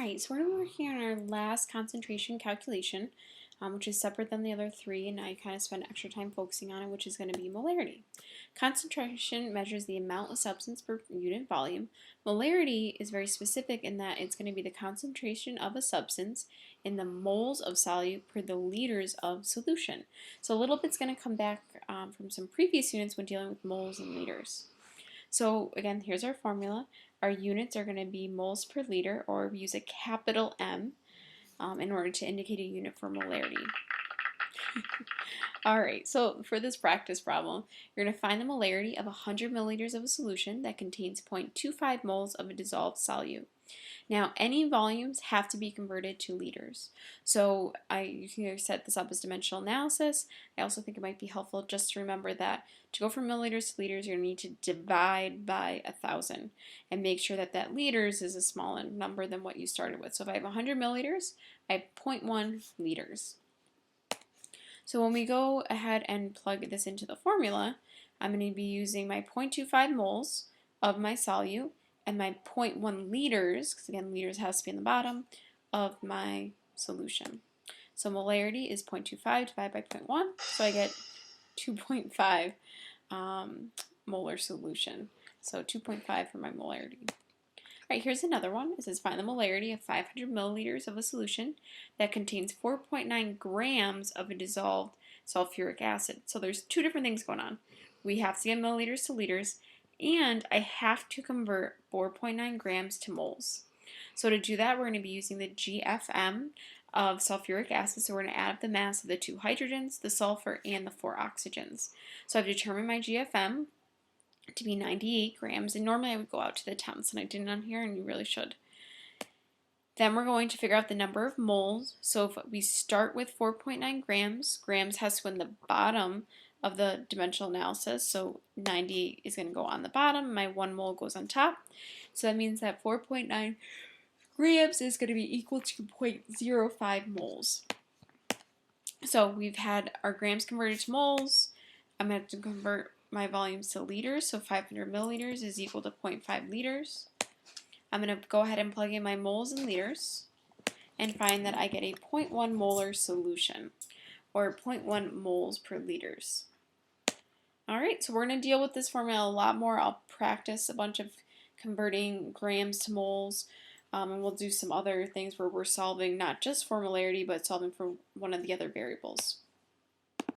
Alright, so we're working on our last concentration calculation, which is separate than the other three, and I kind of spent extra time focusing on it, which is going to be molarity. Concentration measures the amount of substance per unit volume. Molarity is very specific in that it's going to be the concentration of a substance in the moles of solute per the liters of solution. So a little bit's going to come back from some previous units when dealing with moles and liters. So again, here's our formula. Our units are going to be moles per liter, or we use a capital M in order to indicate a unit for molarity. Alright, so for this practice problem, you're going to find the molarity of 100 milliliters of a solution that contains 0.25 moles of a dissolved solute. Now, any volumes have to be converted to liters. So you can set this up as dimensional analysis. I also think it might be helpful just to remember that to go from milliliters to liters, you're going to need to divide by 1,000 and make sure that that liters is a smaller number than what you started with. So if I have 100 milliliters, I have 0.1 liters. So when we go ahead and plug this into the formula, I'm going to be using my 0.25 moles of my solute and my 0.1 liters, because again liters has to be in the bottom, of my solution. So molarity is 0.25 divided by 0.1, so I get 2.5 molar solution. So 2.5 for my molarity. Alright, here's another one. It says find the molarity of 500 milliliters of a solution that contains 4.9 grams of a dissolved sulfuric acid. So there's two different things going on. We have to get milliliters to liters, and I have to convert 4.9 grams to moles. So to do that, we're going to be using the GFM of sulfuric acid. So we're going to add up the mass of the 2 hydrogens, the sulfur, and the 4 oxygens. So I've determined my GFM to be 98 grams, and normally I would go out to the tenths, and I didn't on here, and you really should. Then we're going to figure out the number of moles. So if we start with 4.9 grams, grams has to go in the bottom of the dimensional analysis, so 98 is going to go on the bottom, my 1 mole goes on top. So that means that 4.9 grams is going to be equal to 0.05 moles. So we've had our grams converted to moles. I'm going to have to convert my volumes to liters, so 500 milliliters is equal to 0.5 liters. I'm going to go ahead and plug in my moles and liters and find that I get a 0.1 molar solution, or 0.1 moles per liters. Alright, so we're going to deal with this formula a lot more. I'll practice a bunch of converting grams to moles, and we'll do some other things where we're solving not just for molarity, but solving for one of the other variables.